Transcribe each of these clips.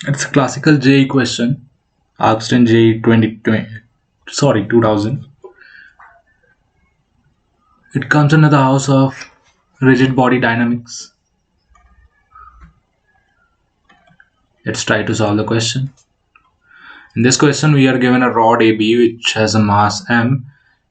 It's a classical JE question asked in JE 2020, sorry, 2000. It comes under the house of rigid body dynamics. Let's try to solve the question. In this question, we are given a rod AB which has a mass m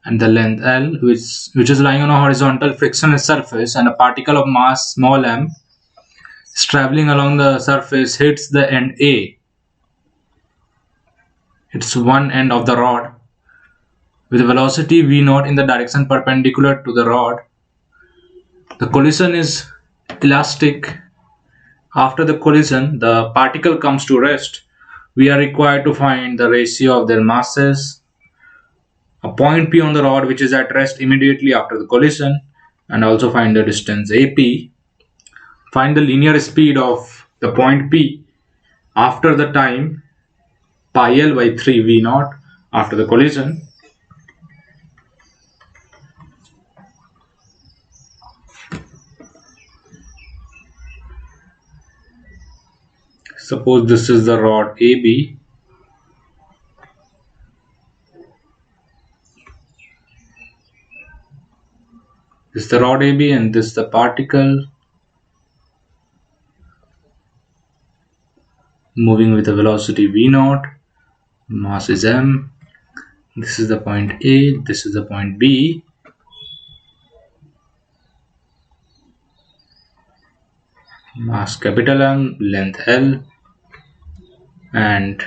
and the length L, which is lying on a horizontal frictionless surface, and a particle of mass small m is traveling along the surface, hits the end A. It's one end of the rod with a velocity v0 in the direction perpendicular to the rod. The collision is elastic. After the collision, the particle comes to rest. We are required to find the ratio of their masses, a point P on the rod which is at rest immediately after the collision, and also find the distance AP. Find the linear speed of the point P after the time pi L by 3 V0 after the collision. Suppose this is the rod AB. This is the rod AB and this is the particle moving with a velocity v0. Mass is m. This is the point A, this is the point B. Mass capital M, length L. And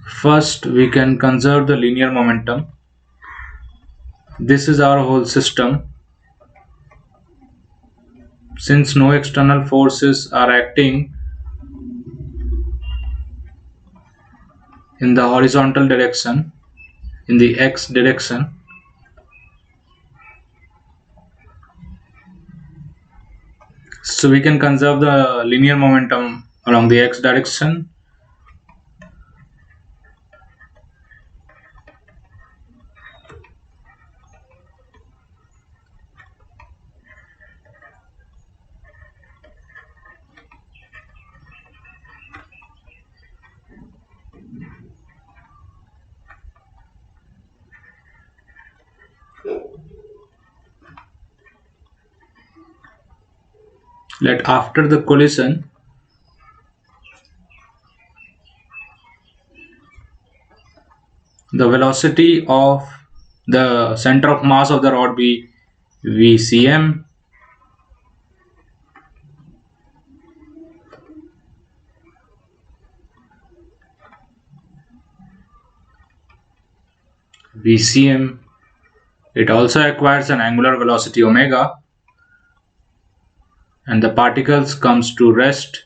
first we can conserve the linear momentum. This is our whole system. Since no external forces are acting in the horizontal direction, in the x direction, so we can conserve the linear momentum along the x direction. Let after the collision, the velocity of the center of mass of the rod be VCM. VCM. It also acquires an angular velocity omega, and the particles comes to rest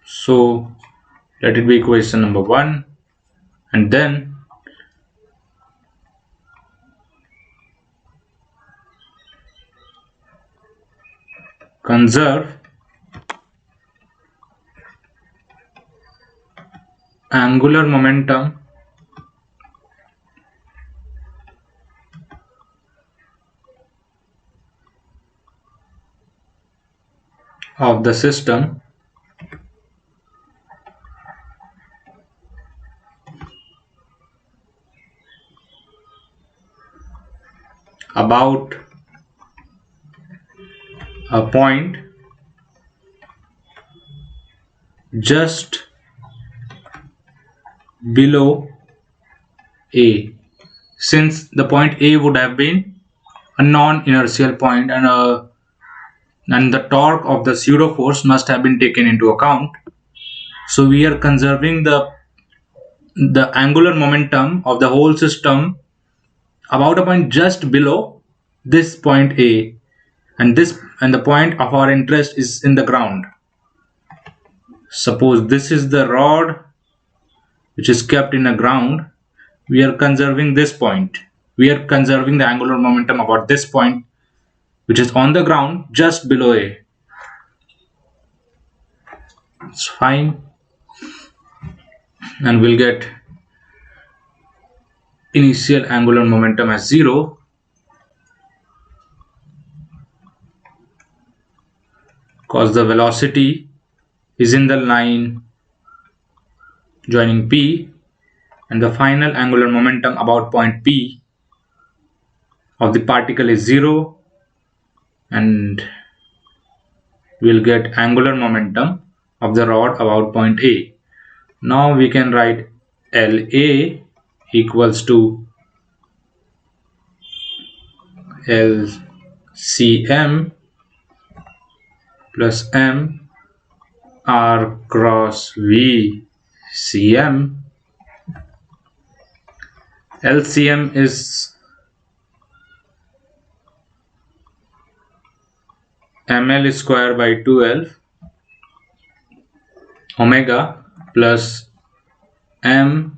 so let it be equation number 1. And then conserve angular momentum of the system about a point just below A, since the point A would have been a non-inertial point, and the torque of the pseudo force must have been taken into account. So we are conserving the angular momentum of the whole system about a point just below this point A, and the point of our interest is in the ground. Suppose this is the rod which is kept in the ground. We are conserving this point. We are conserving the angular momentum about this point which is on the ground just below A. It's fine, and we'll get initial angular momentum as 0, because the velocity is in the line joining P, and the final angular momentum about point P of the particle is 0, and we'll get angular momentum of the rod about point A. Now we can write LA equals to LCM plus M R cross VCM. LCM is ml square by 12 omega plus m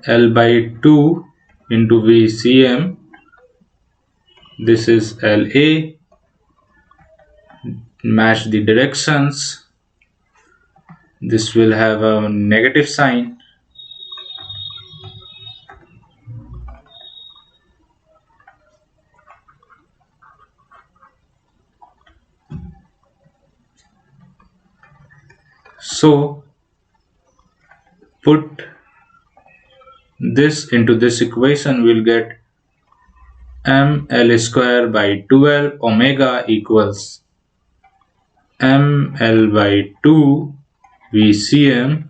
L by 2 into VCM. This is LA. Match the directions. This will have a negative sign. So put this into this equation, we'll get ml square by 12 omega equals ml by 2 VCM.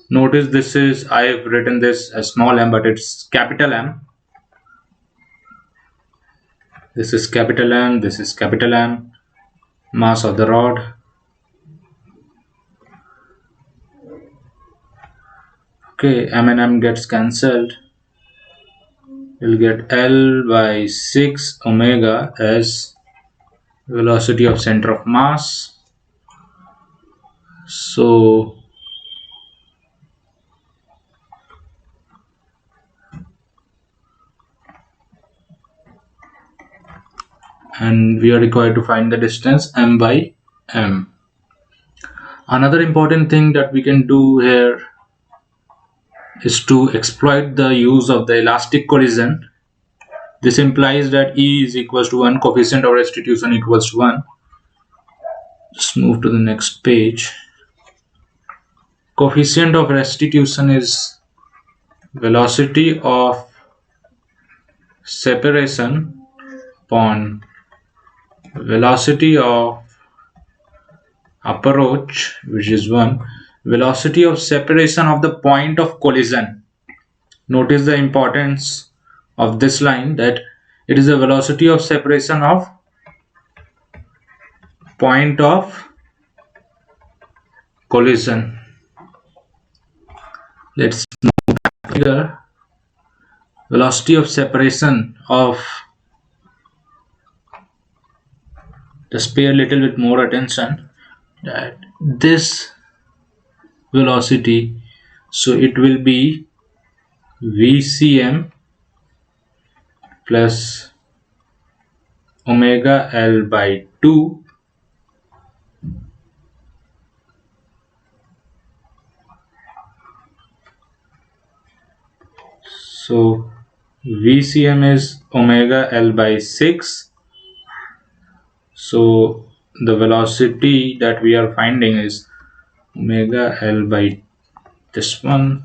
Notice this is, I have written this as small m, but it's capital M. This is capital M, this is capital M, mass of the rod. Okay, m and m gets cancelled. We'll get L by 6 omega as velocity of center of mass. So and we are required to find the distance m by m. Another important thing that we can do here is to exploit the use of the elastic collision. This implies that E is equals to 1, coefficient of restitution equals to 1. Just move to the next page. Coefficient of restitution is velocity of separation upon velocity of approach, which is 1, velocity of separation of the point of collision. Notice the importance of this line, that it is the velocity of separation of point of collision. Let's move back here. Velocity of separation of, just pay a little bit more attention, that this velocity, so it will be VCM plus omega L by 2 . So VCM is omega L by 6. So the velocity that we are finding is omega L by this one.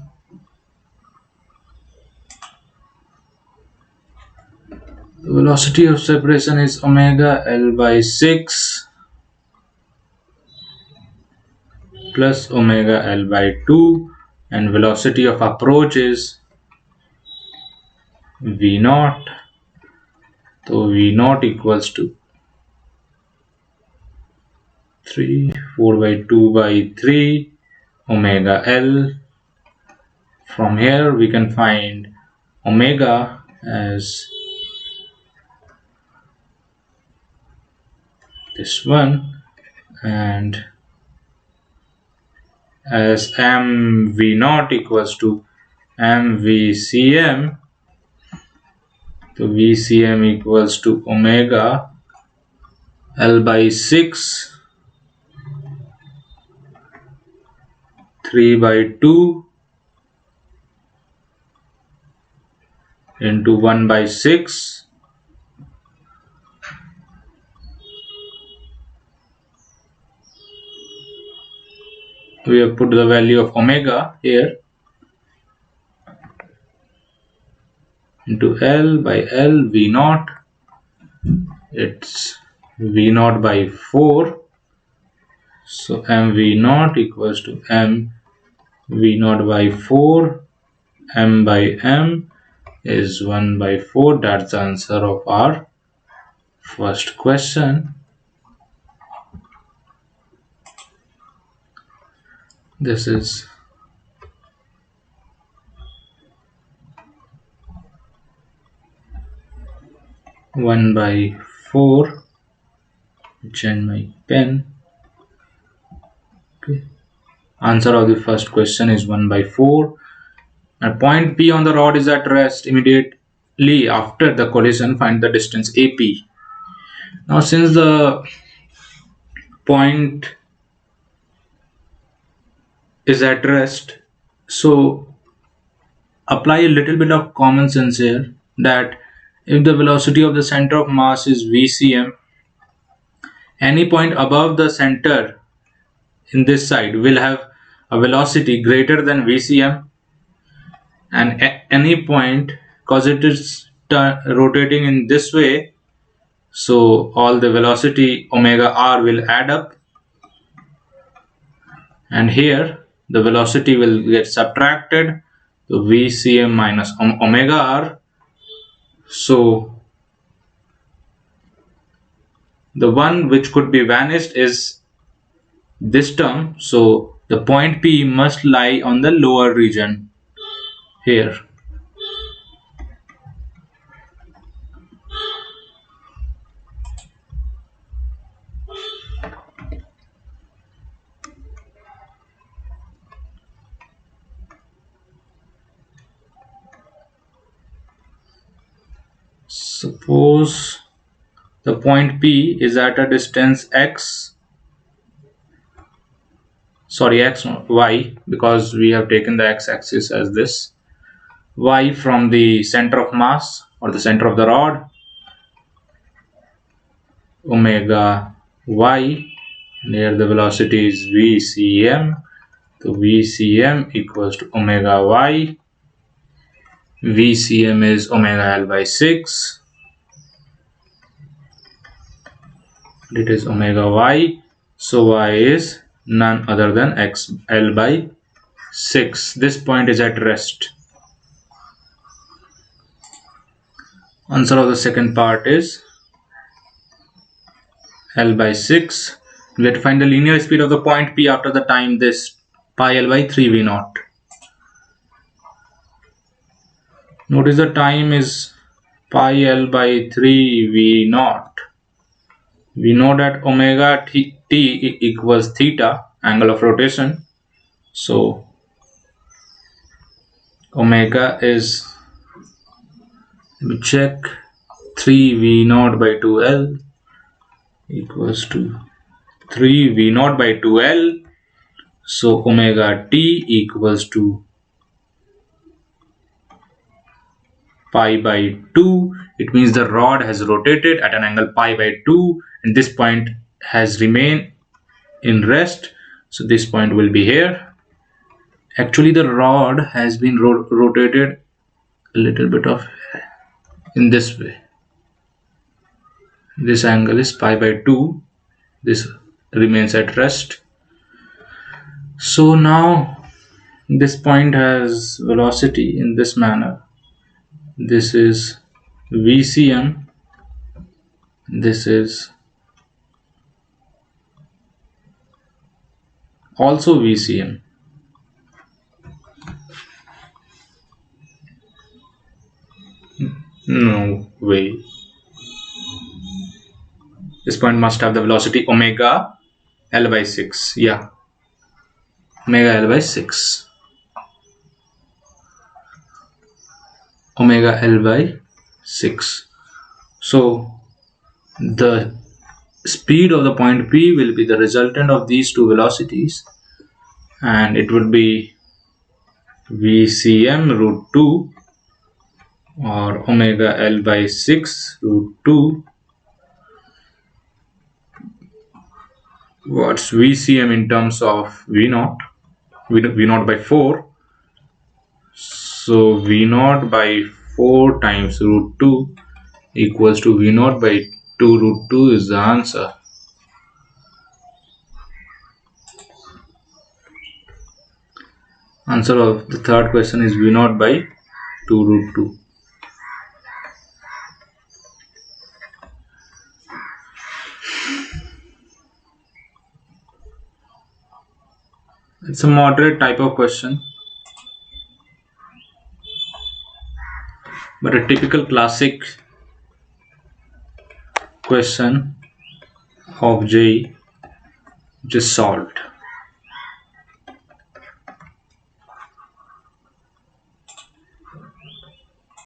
The velocity of separation is omega L by 6 plus omega L by 2, and velocity of approach is V naught. So V naught equals to 4 by 2 by 3 omega L. From here we can find omega as this one, and as mv naught equals to mvcm. So vcm equals to omega L by 6. 3 by 2 into 1 by 6 we have put the value of omega here into L by L V naught. It's V naught by 4. So mv naught equals to m v naught by 4. M by m is 1 by 4. That's the answer of our first question. This is one by 4. Change my pen. Okay. Answer of the first question is 1 by 4. And point P on the rod is at rest immediately after the collision. Find the distance AP. Now, since the point is at rest, so apply a little bit of common sense here, that if the velocity of the center of mass is vcm, any point above the center in this side will have a velocity greater than vcm, and any point, because it is rotating in this way, so all the velocity omega r will add up, and here the velocity will get subtracted to vcm minus omega r. So the one which could be vanished is this term, so the point P must lie on the lower region here. Suppose the point P is at a distance y, because we have taken the x-axis as this, y from the center of mass or the center of the rod, omega y, and here the velocity is vcm, so vcm equals to omega y. vcm is omega l by 6. It is omega y, so y is none other than x l by 6. This point is at rest. Answer of the second part is L by 6. We have to find the linear speed of the point P after the time this pi L by 3 V naught. Notice the time is pi L by 3 V naught. We know that omega t equals theta, angle of rotation. So omega is, let me check, 3 V naught by 2L equals to 3 V naught by 2L. So omega t equals to pi by 2. It means the rod has rotated at an angle pi by 2, and this point has remained in rest. So this point will be here. Actually, the rod has been rotated a little bit of in this way. This angle is pi by 2. This remains at rest. So now this point has velocity in this manner. This is vcm. This is also vcm. No way. This point must have the velocity omega L by 6. Yeah. Omega L by 6. Omega L by 6. So the speed of the point P will be the resultant of these two velocities. and it would be VCM root 2 or omega L by 6 root 2. What's VCM in terms of V0? V0 by 4. So V0 by 4 times root 2 equals to V0 by 2 root 2 is the answer. Answer of the third question is V0 by 2 root 2. It's a moderate type of question, but a typical classic question of JEE which is solved.